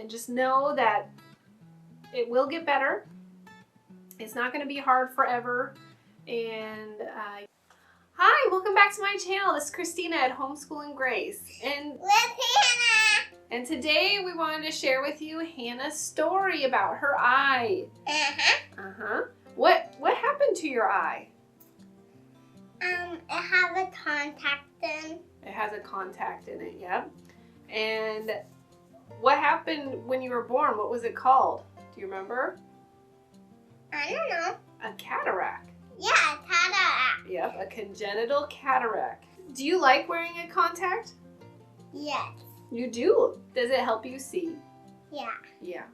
And just know that it will get better. It's not going to be hard forever. And hi, welcome back to my channel. This is Christina at Homeschool and Grace. And with Hannah. And today we wanted to share with you Hannah's story about her eye. What happened to your eye? It has a contact in. It has a contact in it, yep. And what happened when you were born? What was it called? Do you remember? I don't know. A cataract. Yeah, a cataract. Yep, a congenital cataract. Do you like wearing a contact? Yes. You do? Does it help you see? Yeah. Yeah.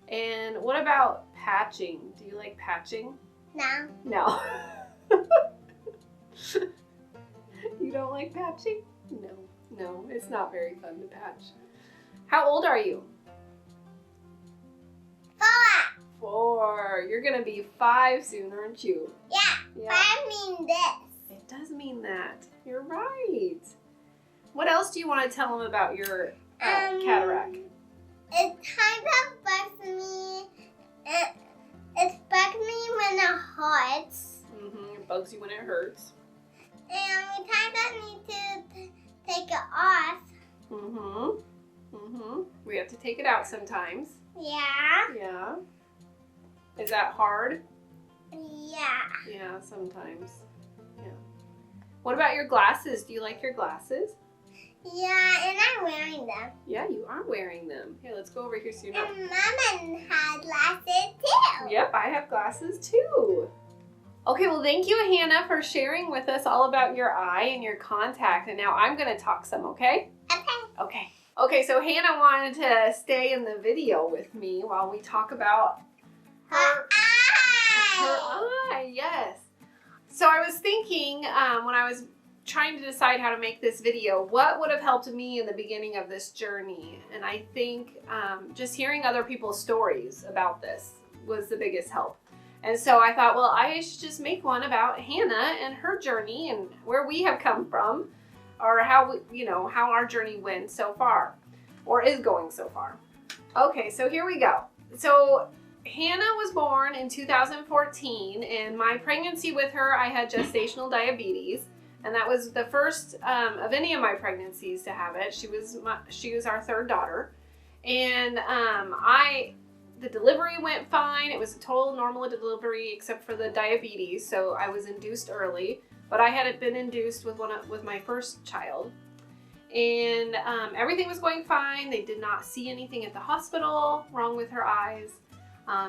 And what about patching? Do you like patching? No. No. You don't like patching? No, it's not very fun to patch. How old are you? 4. You're gonna be 5 soon, aren't you? Yeah. But I mean this. It does mean that. You're right. What else do you want to tell them about your cataract? It kind of bugs me. It bugs me when it hurts. It bugs you when it hurts. And we kind of need to take it off. We have to take it out sometimes. Yeah. Yeah. Is that hard? Yeah. Yeah, sometimes. Yeah. What about your glasses? Do you like your glasses? Yeah, and I'm wearing them. Yeah, you are wearing them. Here, let's go over here so you're not... And Mama has glasses too. Yep, I have glasses too. Okay, well, thank you, Hannah, for sharing with us all about your eye and your contact. And now I'm going to talk some, okay? Okay. Okay, so Hannah wanted to stay in the video with me while we talk about her eye, yes. So I was thinking when I was trying to decide how to make this video, what would have helped me in the beginning of this journey? And I think just hearing other people's stories about this was the biggest help. And so I thought, well, I should just make one about Hannah and her journey and where we have come from, or how how our journey went so far, or is going so far. Okay, so here we go. So Hannah was born in 2014, and my pregnancy with her, I had gestational diabetes, and that was the first of any of my pregnancies to have it. She was our third daughter, and the delivery went fine. It was a total normal delivery except for the diabetes, so I was induced early, but I hadn't been induced with my first child. And everything was going fine. They did not see anything at the hospital wrong with her eyes.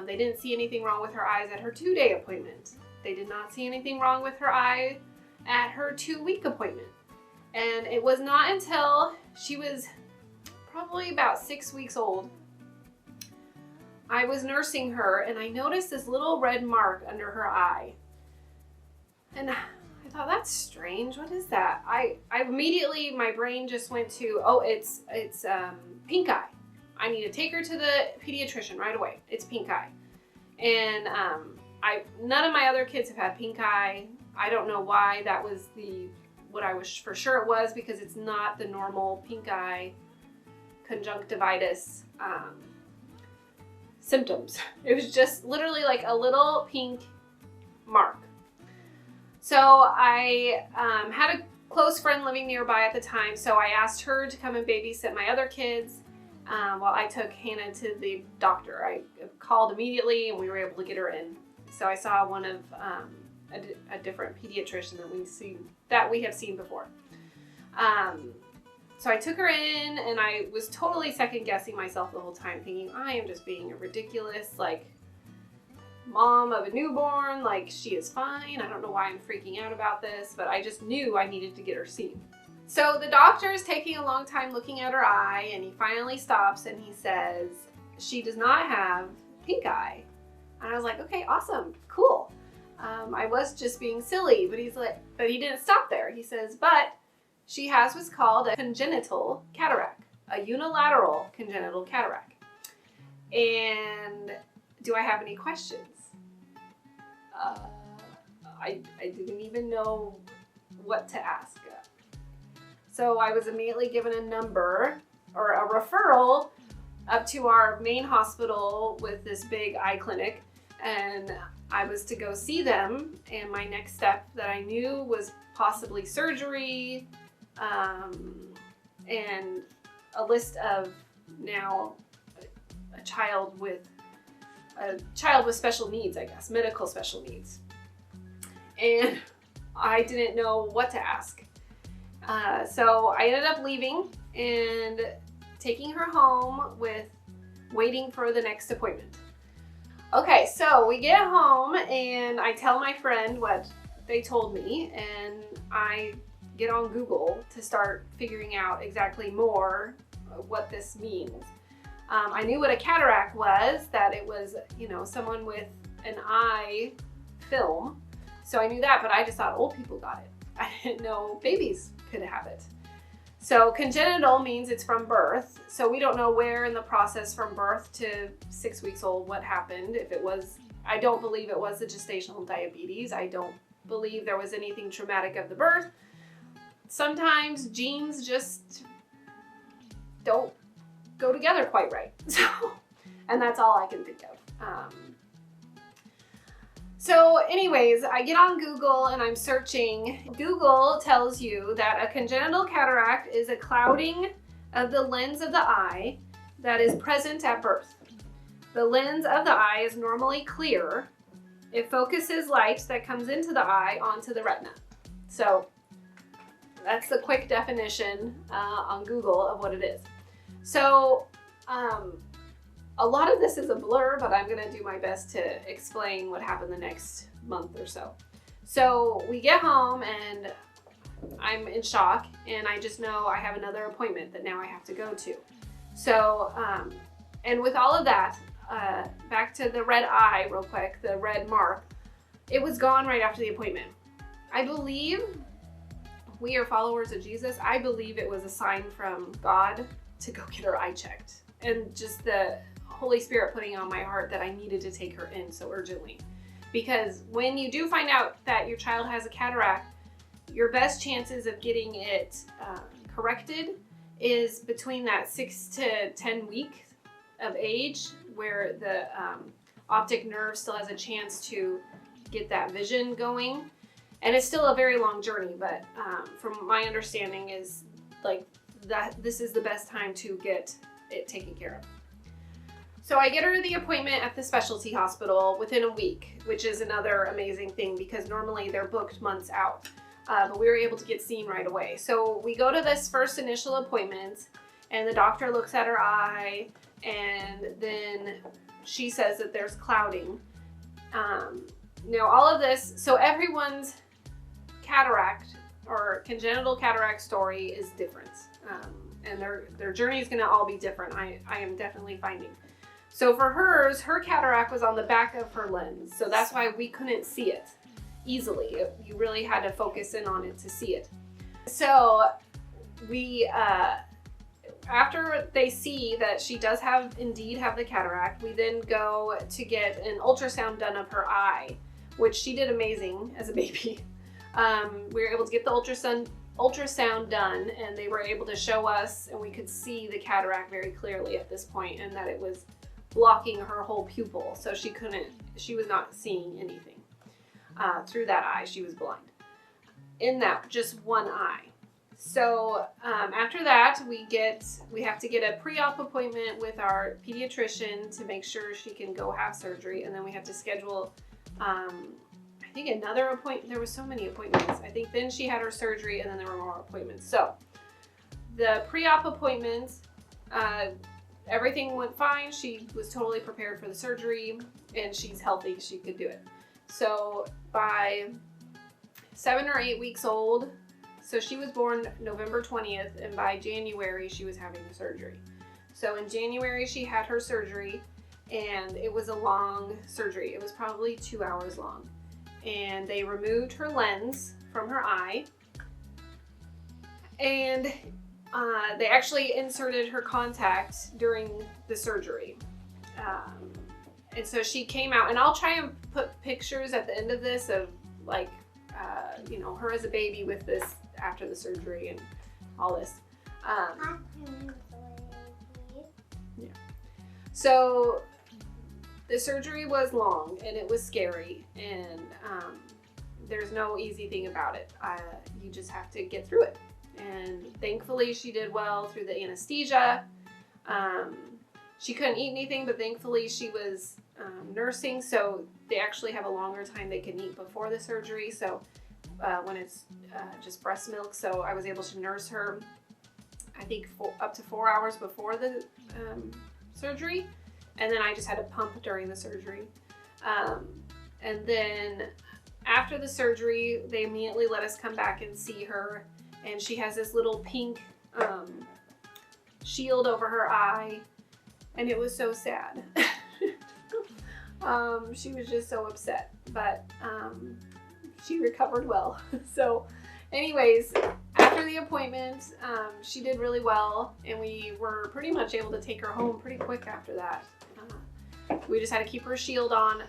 They didn't see anything wrong with her eyes at her 2-day appointment. They did not see anything wrong with her eye at her 2-week appointment. And it was not until she was probably about 6 weeks old, I was nursing her, and I noticed this little red mark under her eye. And I thought, that's strange. What is that? I immediately, my brain just went to, oh, it's pink eye. I need to take her to the pediatrician right away. It's pink eye. And none of my other kids have had pink eye. I don't know why that was what I was for sure it was, because it's not the normal pink eye conjunctivitis symptoms. It was just literally like a little pink mark. So I had a close friend living nearby at the time, so I asked her to come and babysit my other kids while I took Hannah to the doctor. I called immediately, and we were able to get her in. So I saw one of a different pediatrician that we have seen before. So I took her in, and I was totally second guessing myself the whole time, thinking I am just being a ridiculous mom of a newborn. She is fine. I don't know why I'm freaking out about this, but I just knew I needed to get her seen. So the doctor is taking a long time looking at her eye, and he finally stops and he says, she does not have pink eye. And I was like, okay, awesome, cool. I was just being silly, but he didn't stop there. He says, but she has what's called a congenital cataract, a unilateral congenital cataract. And do I have any questions? I didn't even know what to ask. So I was immediately given a number or a referral up to our main hospital with this big eye clinic, and I was to go see them, and my next step that I knew was possibly surgery, and a list of now a child with special needs, I guess, medical special needs. And I didn't know what to ask. So I ended up leaving and taking her home with waiting for the next appointment. Okay, so we get home and I tell my friend what they told me, and I get on Google to start figuring out exactly more what this means. I knew what a cataract was, that it was, you know, someone with an eye film. So I knew that, but I just thought old people got it. I didn't know babies could have it. So congenital means it's from birth. So we don't know where in the process from birth to 6 weeks old what happened. If it was, I don't believe it was the gestational diabetes. I don't believe there was anything traumatic of the birth. Sometimes genes just don't go together quite right. So, and that's all I can think of. So anyways, I get on Google and I'm searching. Google tells you that a congenital cataract is a clouding of the lens of the eye that is present at birth. The lens of the eye is normally clear. It focuses light that comes into the eye onto the retina. So that's the quick definition on Google of what it is. So a lot of this is a blur, but I'm gonna do my best to explain what happened the next month or so. So we get home and I'm in shock, and I just know I have another appointment that now I have to go to. So, and with all of that, back to the red eye real quick, the red mark, it was gone right after the appointment. I believe we are followers of Jesus. I believe it was a sign from God to go get her eye checked, and just the Holy Spirit putting on my heart that I needed to take her in so urgently. Because when you do find out that your child has a cataract, your best chances of getting it corrected is between that 6 to 10 weeks of age, where the optic nerve still has a chance to get that vision going. And it's still a very long journey, but from my understanding is like that this is the best time to get it taken care of. So I get her the appointment at the specialty hospital within a week, which is another amazing thing because normally they're booked months out. But we were able to get seen right away. So we go to this first initial appointment, and the doctor looks at her eye, and then she says that there's clouding. Now all of this, so everyone's cataract or congenital cataract story is different. And their journey is gonna all be different, I am definitely finding. So for hers, her cataract was on the back of her lens. So that's why we couldn't see it easily. You really had to focus in on it to see it. So we, after they see that she does indeed have the cataract, we then go to get an ultrasound done of her eye, which she did amazing as a baby. We were able to get the ultrasound done, and they were able to show us, and we could see the cataract very clearly at this point, and that it was blocking her whole pupil. So she was not seeing anything through that eye. She was blind in that just one eye. So after that, we have to get a pre-op appointment with our pediatrician to make sure she can go have surgery, and then we have to schedule I think another appointment. There were so many appointments. I think then she had her surgery, and then there were more appointments. So the pre-op appointments, everything went fine. She was totally prepared for the surgery, and she's healthy. She could do it. So by 7 or 8 weeks old, so she was born November 20th, and by January she was having the surgery. So in January she had her surgery, and it was a long surgery. It was probably 2 hours long. And they removed her lens from her eye, and they actually inserted her contact during the surgery. And so she came out, and I'll try and put pictures at the end of this of like, you know, her as a baby with this after the surgery and all this. Yeah. So the surgery was long and it was scary, and there's no easy thing about it. You just have to get through it. And thankfully she did well through the anesthesia. She couldn't eat anything, but thankfully she was nursing, so they actually have a longer time they can eat before the surgery. So when it's just breast milk, so I was able to nurse her, I think up to 4 hours before the surgery, and then I just had to pump during the surgery. And then after the surgery, they immediately let us come back and see her, and she has this little pink shield over her eye, and it was so sad. She was just so upset, but she recovered well. So anyways, after the appointment, she did really well, and we were pretty much able to take her home pretty quick after that. We just had to keep her shield on,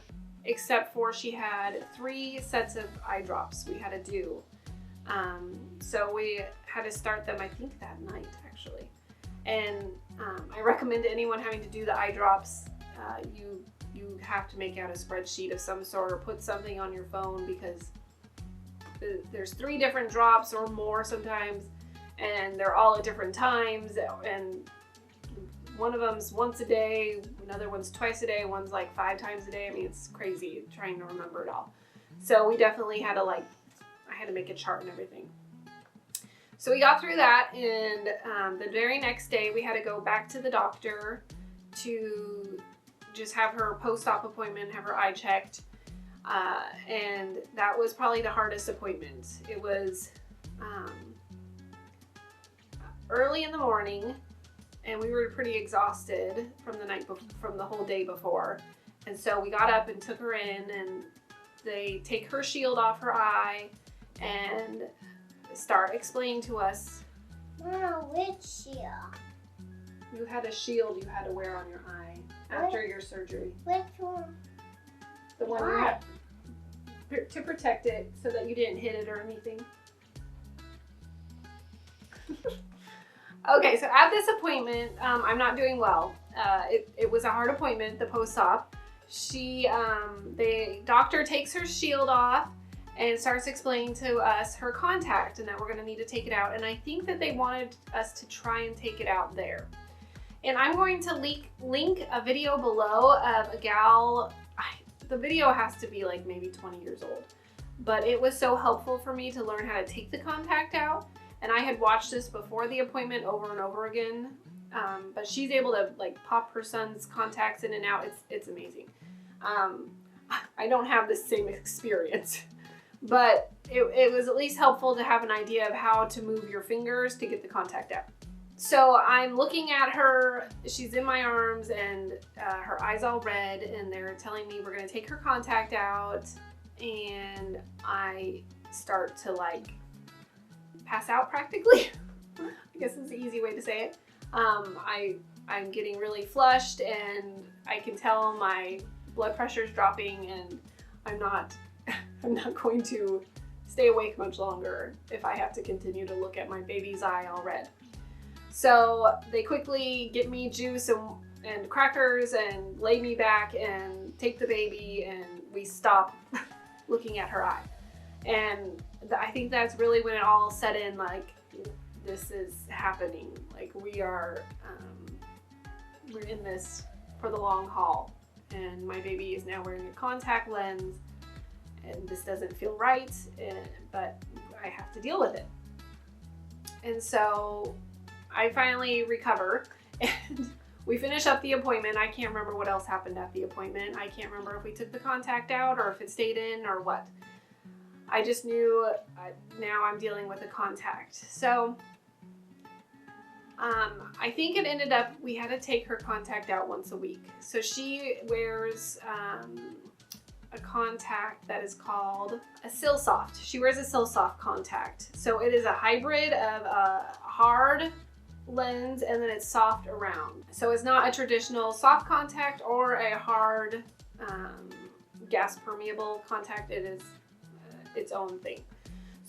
except for she had 3 sets of eye drops we had to do. So we had to start them, I think, that night, actually. And I recommend to anyone having to do the eye drops, you have to make out a spreadsheet of some sort or put something on your phone, because there's 3 different drops or more sometimes, and they're all at different times, and one of them's once a day, another one's twice a day, one's like 5 times a day. I mean, it's crazy trying to remember it all. So we definitely had to I had to make a chart and everything. So we got through that, and the very next day we had to go back to the doctor to just have her post-op appointment, have her eye checked. And that was probably the hardest appointment. It was early in the morning, and we were pretty exhausted from the whole day before. And so we got up and took her in, and they take her shield off her eye and start explaining to us. Mama, which shield? You had a shield you had to wear on your eye after your surgery. Which one? The one you had to protect it so that you didn't hit it or anything. Okay, so at this appointment, I'm not doing well. It was a hard appointment, the post-op. The doctor takes her shield off and starts explaining to us her contact and that we're gonna need to take it out. And I think that they wanted us to try and take it out there. And I'm going to link a video below of a gal. The video has to be like maybe 20 years old, but it was so helpful for me to learn how to take the contact out. And I had watched this before the appointment over and over again, but she's able to pop her son's contacts in and out. It's amazing. I don't have the same experience, but it was at least helpful to have an idea of how to move your fingers to get the contact out. So I'm looking at her, she's in my arms, and her eye's all red, and they're telling me we're gonna take her contact out, and I start to pass out practically. I guess is the easy way to say it. I'm getting really flushed, and I can tell my blood pressure's dropping, and I'm not going to stay awake much longer if I have to continue to look at my baby's eye all red. So they quickly get me juice and crackers and lay me back and take the baby, and we stop looking at her eye. And I think that's really when it all set in, this is happening. We're in this for the long haul, and my baby is now wearing a contact lens, and this doesn't feel right, but I have to deal with it. And so I finally recover, and we finish up the appointment. I can't remember what else happened at the appointment. I can't remember if we took the contact out or if it stayed in or what. I just knew now I'm dealing with a contact. So I think it ended up, we had to take her contact out once a week. So she wears a contact that is called a Silsoft. She wears a Silsoft contact. So it is a hybrid of a hard lens and then it's soft around. So it's not a traditional soft contact or a hard gas permeable contact. It is its own thing.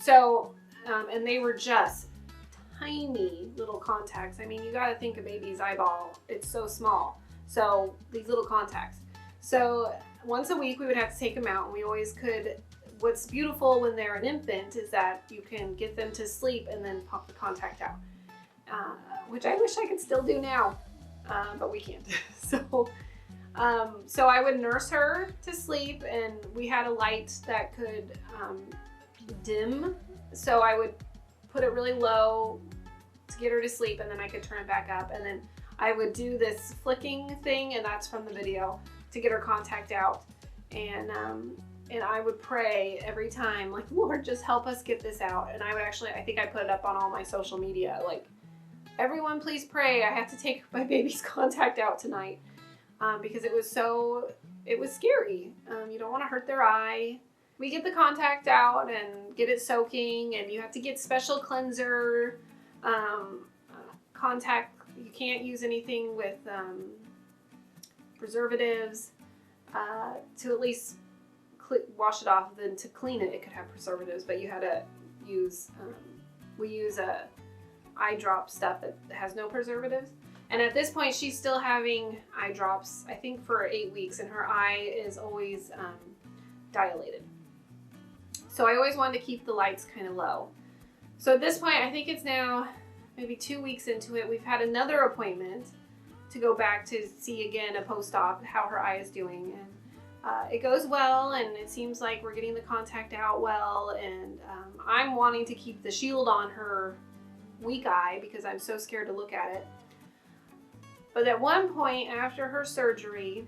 So, and they were just tiny little contacts. I mean, you gotta think a baby's eyeball, it's so small. So these little contacts. So once a week we would have to take them out, and we always could. What's beautiful when they're an infant is that you can get them to sleep and then pop the contact out, which I wish I could still do now, but we can't. So I would nurse her to sleep, and we had a light that could dim. So I would put it really low to get her to sleep, and then I could turn it back up, and then I would do this flicking thing, and that's from the video, to get her contact out. And I would pray every time, like, Lord, just help us get this out. And I would actually, I think I put it up on all my social media, like, everyone please pray, I have to take my baby's contact out tonight. Because it was scary. You don't want to hurt their eye. We get the contact out and get it soaking, and you have to get special cleanser, contact. You can't use anything with preservatives to at least wash it off. Then to clean it, it could have preservatives, but you had to use, we use eye drop stuff that has no preservatives. And at this point, she's still having eye drops, I think for 8 weeks, and her eye is always dilated. So I always wanted to keep the lights kind of low. So at this point, I think it's now maybe 2 weeks into it, we've had another appointment to go back to see again a post-op how her eye is doing. And it goes well, and it seems like we're getting the contact out well, and I'm wanting to keep the shield on her weak eye because I'm so scared to look at it. But at one point after her surgery,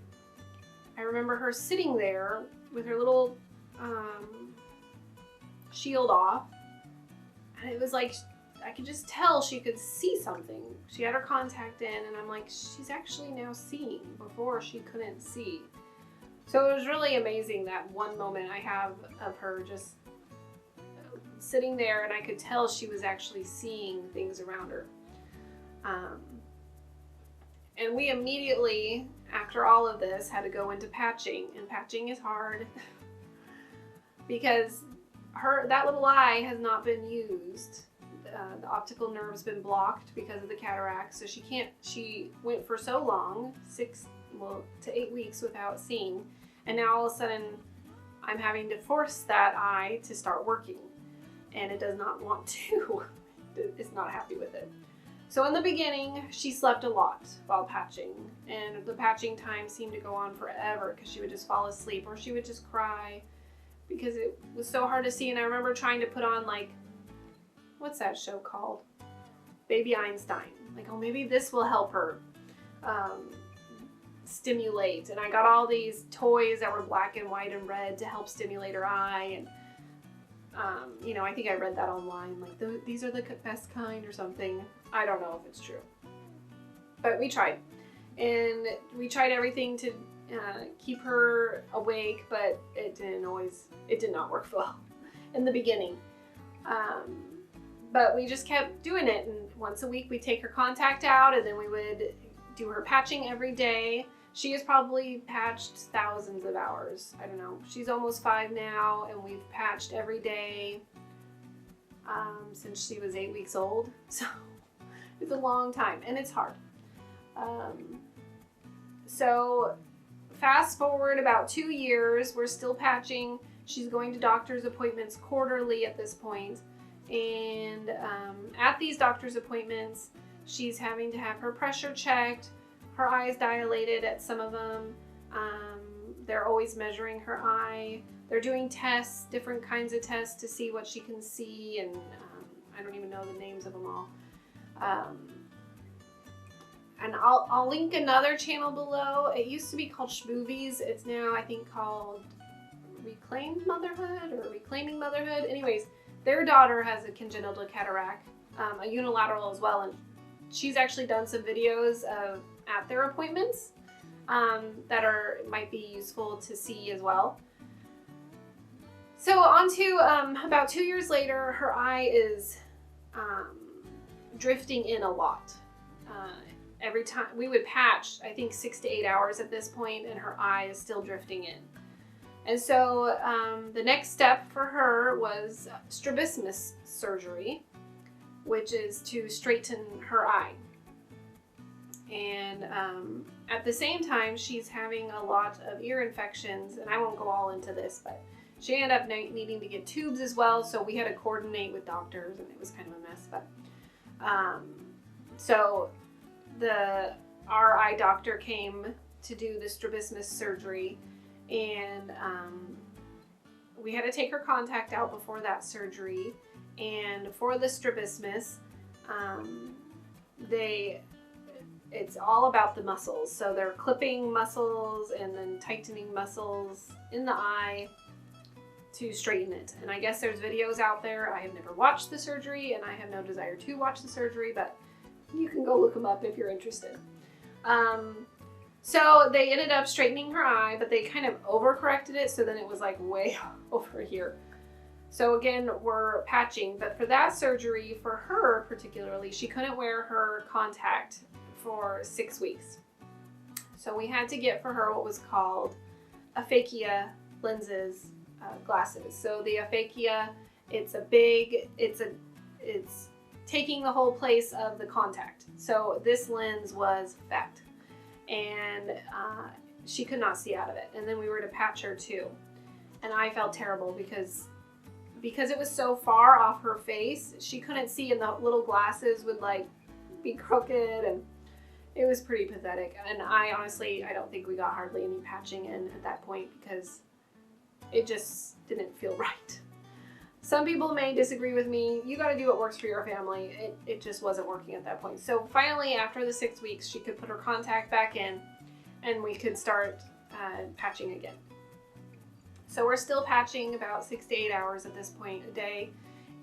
I remember her sitting there with her little shield off, and it was like I could just tell she could see something. She had her contact in, and I'm like, she's actually now seeing. Before she couldn't see. So it was really amazing, that one moment I have of her just sitting there, and I could tell she was actually seeing things around her. And we immediately, after all of this, had to go into patching. And patching is hard because that little eye has not been used. The optical nerve's been blocked because of the cataract. So she went for so long, 6 to 8 weeks without seeing. And now all of a sudden, I'm having to force that eye to start working. And it does not want to. It's not happy with it. So in the beginning, she slept a lot while patching, and the patching time seemed to go on forever because she would just fall asleep or she would just cry because it was so hard to see. And I remember trying to put on, like, what's that show called? Baby Einstein. Like, oh, maybe this will help her stimulate. And I got all these toys that were black and white and red to help stimulate her eye. And you know, I think I read that online, like these are the best kind or something. I don't know if it's true, but we tried, and we tried everything to keep her awake, but it did not work well in the beginning. But we just kept doing it, and once a week we take her contact out, and then we would do her patching every day. She has probably patched thousands of hours. I don't know. She's almost 5 now, and we've patched every day since she was 8 weeks old. So it's a long time, and it's hard. So fast forward about 2 years, we're still patching. She's going to doctor's appointments quarterly at this point. And at these doctor's appointments, she's having to have her pressure checked. Her eyes dilated at some of them. They're always measuring her eye. They're doing tests, different kinds of tests to see what she can see, and I don't even know the names of them all. And I'll link another channel below. It used to be called Schmovies. It's now, I think, called Reclaimed Motherhood or Reclaiming Motherhood. Anyways, their daughter has a congenital cataract, a unilateral as well, and she's actually done some videos of at their appointments that might be useful to see as well. So on to about 2 years later, her eye is drifting in a lot. Every time we would patch, I think 6 to 8 hours at this point, and her eye is still drifting in. And so the next step for her was strabismus surgery, which is to straighten her eye. And at the same time, she's having a lot of ear infections, and I won't go all into this, but she ended up needing to get tubes as well, so we had to coordinate with doctors, and it was kind of a mess. But so our eye doctor came to do the strabismus surgery, and we had to take her contact out before that surgery. And for the strabismus, it's all about the muscles. So they're clipping muscles and then tightening muscles in the eye to straighten it. And I guess there's videos out there. I have never watched the surgery, and I have no desire to watch the surgery, but you can go look them up if you're interested. So they ended up straightening her eye, but they kind of overcorrected it, so then it was like way over here. So again, we're patching, but for that surgery, for her particularly, she couldn't wear her contact for 6 weeks. So we had to get for her what was called aphakia lenses, glasses. So the aphakia, it's taking the whole place of the contact. So this lens was fat, and she could not see out of it. And then we were to patch her too. And I felt terrible because it was so far off her face, she couldn't see, and the little glasses would like be crooked, and it was pretty pathetic. And I don't think we got hardly any patching in at that point because it just didn't feel right. Some people may disagree with me. You got to do what works for your family. It just wasn't working at that point. So finally, after the 6 weeks, she could put her contact back in, and we could start patching again. So we're still patching about 6 to 8 hours at this point a day,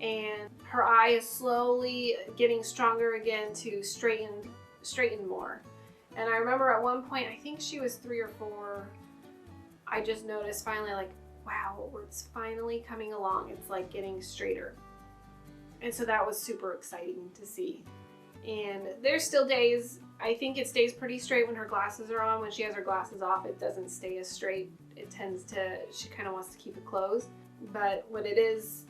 and her eye is slowly getting stronger again to straighten more. And I remember at one point, I think she was 3 or 4, I just noticed finally, like, wow, it's finally coming along. It's like getting straighter. And so that was super exciting to see. And there's still days, I think it stays pretty straight when her glasses are on. When she has her glasses off, it doesn't stay as straight. She kind of wants to keep it closed. But when it is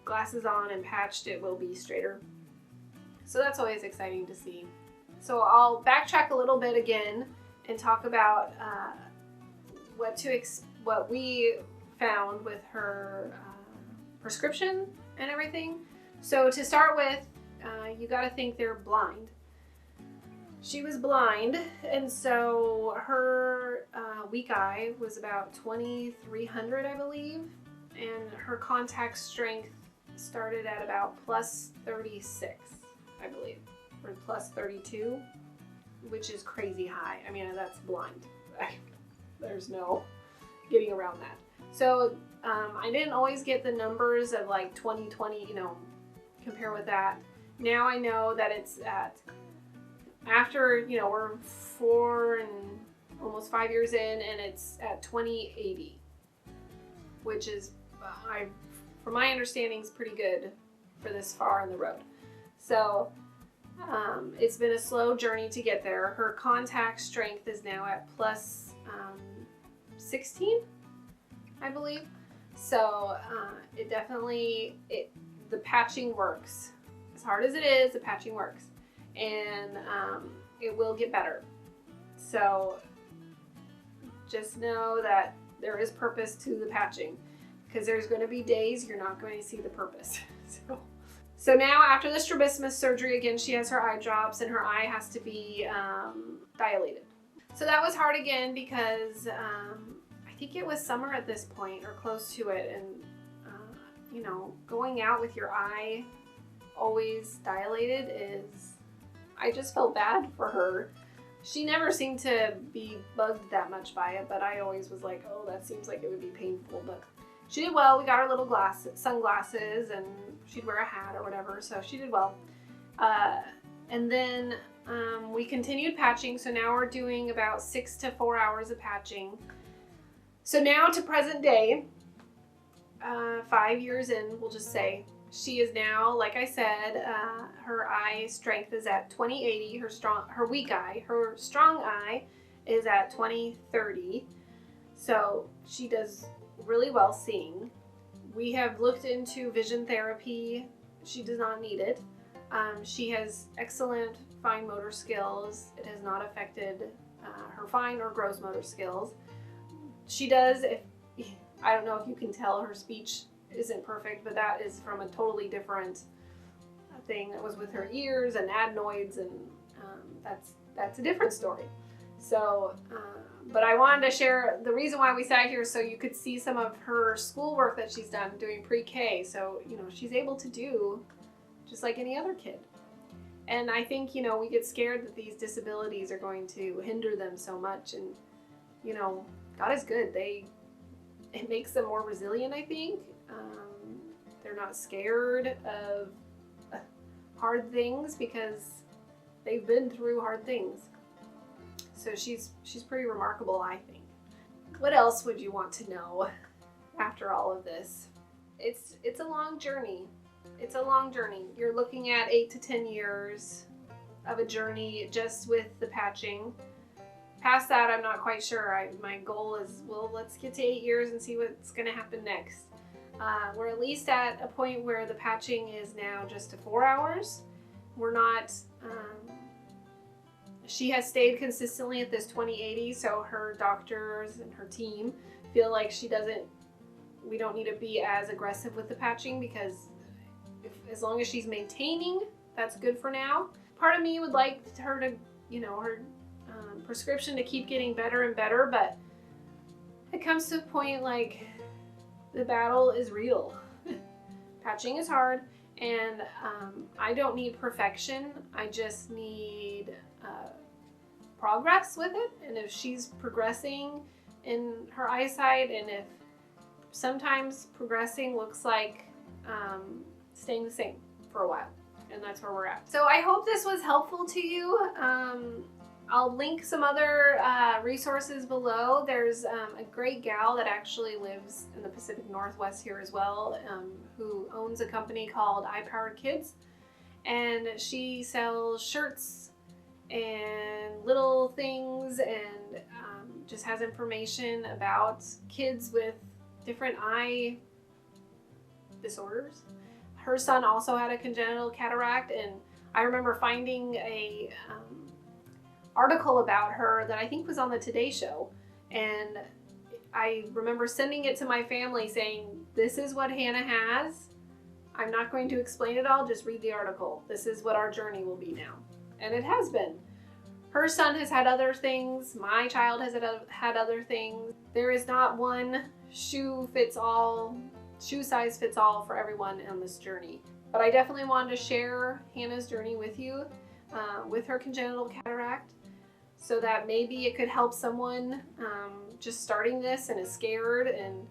glasses on and patched, it will be straighter. So that's always exciting to see. So I'll backtrack a little bit again and talk about what we found with her prescription and everything. So to start with, you got to think they're blind. She was blind, and so her weak eye was about 2,300, I believe, and her contact strength started at about plus 36, I believe, or plus 32, which is crazy high. I mean, that's blind. There's no getting around that. So I didn't always get the numbers of like 20/20, compare with that. Now I know that it's after, we're 4 and almost 5 years in, and it's at 20/80, which is, from my understanding, is pretty good for this far on the road. So it's been a slow journey to get there. Her contact strength is now at plus 16, I believe. So it definitely, the patching works. As hard as it is, the patching works. And it will get better. So just know that there is purpose to the patching, because there's going to be days you're not going to see the purpose. So now after the strabismus surgery, again, she has her eye drops, and her eye has to be dilated. So that was hard again because I think it was summer at this point or close to it, and going out with your eye always dilated I just felt bad for her. She never seemed to be bugged that much by it, but I always was like, oh, that seems like it would be painful. But she did well. We got her little sunglasses, and she'd wear a hat or whatever, so she did well. And then we continued patching, so now we're doing about 6 to 4 hours of patching. So now to present day, 5 years in, we'll just say, she is now, like I said, her eye strength is at 20/80. Her weak eye, her strong eye is at 20/30. So she does really well seeing. We have looked into vision therapy. She does not need it. She has excellent fine motor skills. It has not affected her fine or gross motor skills. She does, I don't know if you can tell, her speech isn't perfect, but that is from a totally different thing that was with her ears and adenoids, and that's a different story. So, but I wanted to share the reason why we sat here so you could see some of her schoolwork that she's done doing pre-K. So, you know, she's able to do just like any other kid. And I think, you know, we get scared that these disabilities are going to hinder them so much. And, you know, God is good. It makes them more resilient, I think. They're not scared of hard things because they've been through hard things. So she's pretty remarkable, I think. What else would you want to know after all of this? It's a long journey. It's a long journey. You're looking at 8 to 10 years of a journey just with the patching. Past that, I'm not quite sure. My goal is, well, let's get to 8 years and see what's going to happen next. We're at least at a point where the patching is now just to 4 hours. We're not, she has stayed consistently at this 20/80, so her doctors and her team feel like we don't need to be as aggressive with the patching, because as long as she's maintaining, that's good for now. Part of me would like her to, you know, her prescription to keep getting better and better, but it comes to a point like the battle is real. Patching is hard, and I don't need perfection. I just need progress with it. And if she's progressing in her eyesight, and if sometimes progressing looks like staying the same for a while, and that's where we're at. So I hope this was helpful to you. I'll link some other resources below. There's a great gal that actually lives in the Pacific Northwest here as well, who owns a company called iPowered Kids, and she sells shirts and little things, and just has information about kids with different eye disorders. Her son also had a congenital cataract, and I remember finding a article about her that I think was on the Today Show, and I remember sending it to my family saying, this is what Hannah has. I'm not going to explain it all, just read the article. This is what our journey will be now. And it has been. Her son has had other things. My child has had other things. There is not one shoe size fits all for everyone on this journey. But I definitely wanted to share Hannah's journey with you, with her congenital cataract, so that maybe it could help someone just starting this and is scared, and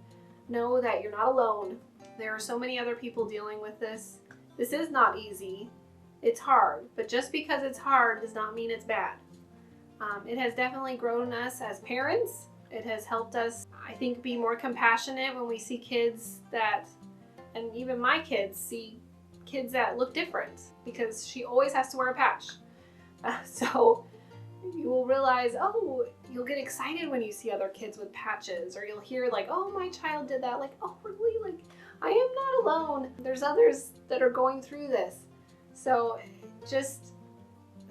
know that you're not alone. There are so many other people dealing with this. This is not easy. It's hard, but just because it's hard does not mean it's bad. It has definitely grown us as parents. It has helped us, I think, be more compassionate when we see kids that, and even my kids see kids that look different, because she always has to wear a patch. So you will realize, oh, you'll get excited when you see other kids with patches, or you'll hear like, oh, my child did that. Like, oh, really? Like, I am not alone. There's others that are going through this. So just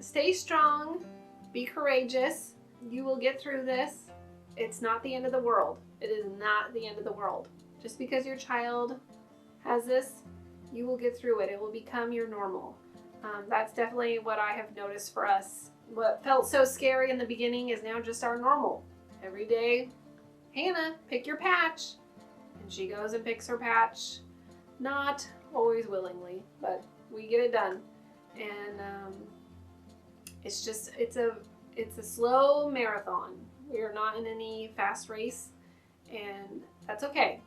stay strong, be courageous. You will get through this. It's not the end of the world. It is not the end of the world. Just because your child has this, you will get through it. It will become your normal. That's definitely what I have noticed for us. What felt so scary in the beginning is now just our normal. Every day, Hannah, pick your patch. And she goes and picks her patch. Not always willingly, but we get it done. And it's a slow marathon. We are not in any fast race, and that's okay.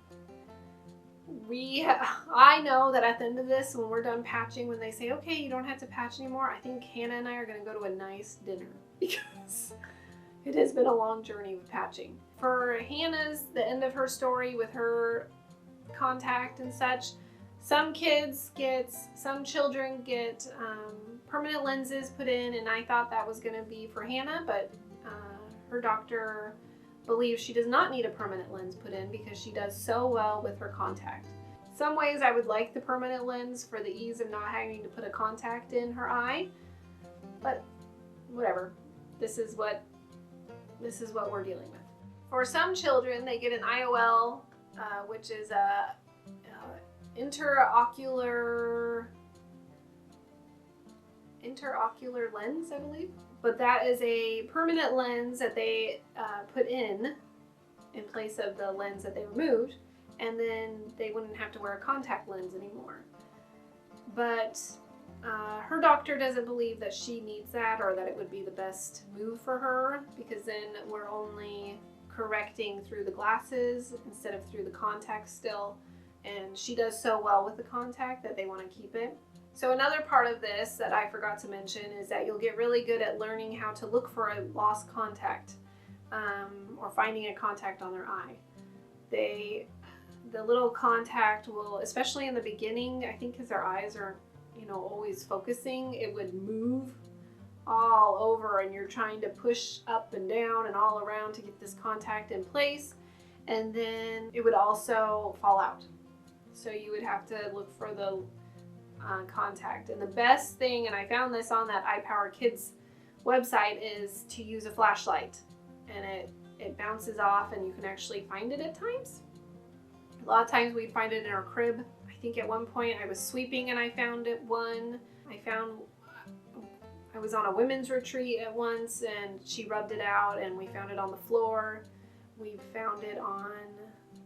I know that at the end of this, when we're done patching, when they say, okay, you don't have to patch anymore, I think Hannah and I are going to go to a nice dinner, because it has been a long journey with patching. For Hannah's, the end of her story with her contact and such, some children get permanent lenses put in, and I thought that was going to be for Hannah, but her doctor believes she does not need a permanent lens put in because she does so well with her contact. Some ways I would like the permanent lens for the ease of not having to put a contact in her eye, But whatever, this is what we're dealing with. For some children, they get an IOL, which is a interocular lens, I believe. But that is a permanent lens that they put in place of the lens that they removed, and then they wouldn't have to wear a contact lens anymore. But her doctor doesn't believe that she needs that, or that it would be the best move for her, because then we're only correcting through the glasses instead of through the contact still. And she does so well with the contact that they want to keep it. So another part of this that I forgot to mention is that you'll get really good at learning how to look for a lost contact, or finding a contact on their eye. The little contact will, especially in the beginning, I think because their eyes are, always focusing, it would move all over, and you're trying to push up and down and all around to get this contact in place, and then it would also fall out. So you would have to look for the contact. And the best thing, and I found this on that iPower Kids website, is to use a flashlight, and it bounces off and you can actually find it at times. A lot of times we'd find it in our crib. I think at one point I was sweeping and I found it one. I was on a women's retreat at once and she rubbed it out, and we found it on the floor. We found it on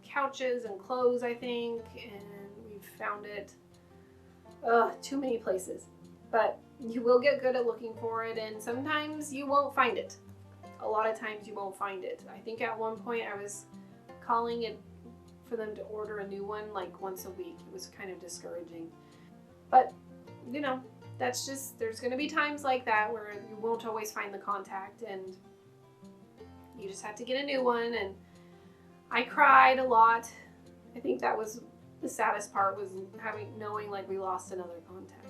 couches and clothes, I think, and we've found it too many places. But you will get good at looking for it, and sometimes you won't find it. A lot of times you won't find it. I think at one point I was calling it for them to order a new one like once a week. It was kind of discouraging. But, that's just, there's going to be times like that where you won't always find the contact, and you just have to get a new one. And I cried a lot. I think that was the saddest part, was knowing like we lost another contact.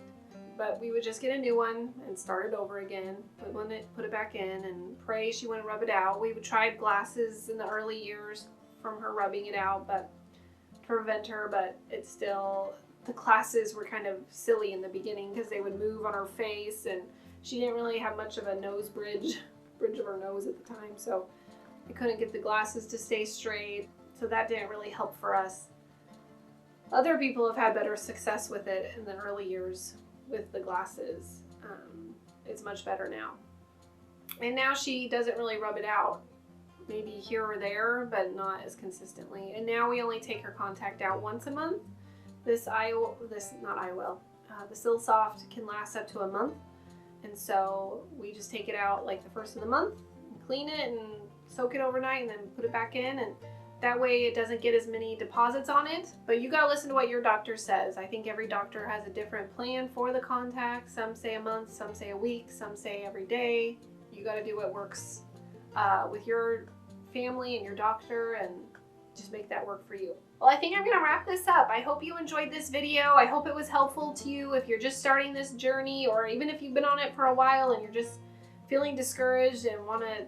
But we would just get a new one and start it over again, put it back in, and pray she wouldn't rub it out. We would try glasses in the early years from her rubbing it out, but to prevent her, but it's still, the glasses were kind of silly in the beginning because they would move on her face, and she didn't really have much of a nose bridge of her nose at the time, so I couldn't get the glasses to stay straight, so that didn't really help for us. Other people have had better success with it in the early years with the glasses. It's much better now. And now she doesn't really rub it out. Maybe here or there, but not as consistently. And now we only take her contact out once a month. The SilSoft can last up to a month. And so we just take it out like the first of the month, and clean it and soak it overnight, and then put it back in. And that way it doesn't get as many deposits on it. But you gotta listen to what your doctor says. I think every doctor has a different plan for the contact. Some say a month, some say a week, some say every day. You gotta do what works with your family and your doctor, and just make that work for you. Well, I think I'm gonna wrap this up. I hope you enjoyed this video. I hope it was helpful to you if you're just starting this journey, or even if you've been on it for a while and you're just feeling discouraged and wanna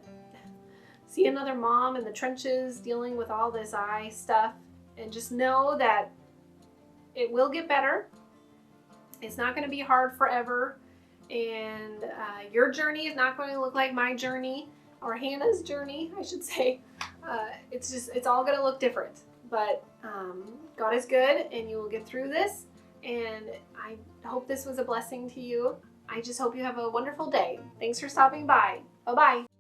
see another mom in the trenches dealing with all this eye stuff. And just know that it will get better. It's not gonna be hard forever. And your journey is not going to look like my journey, or Hannah's journey, I should say. It's all gonna look different. But God is good, and you will get through this. And I hope this was a blessing to you. I just hope you have a wonderful day. Thanks for stopping by. Bye-bye.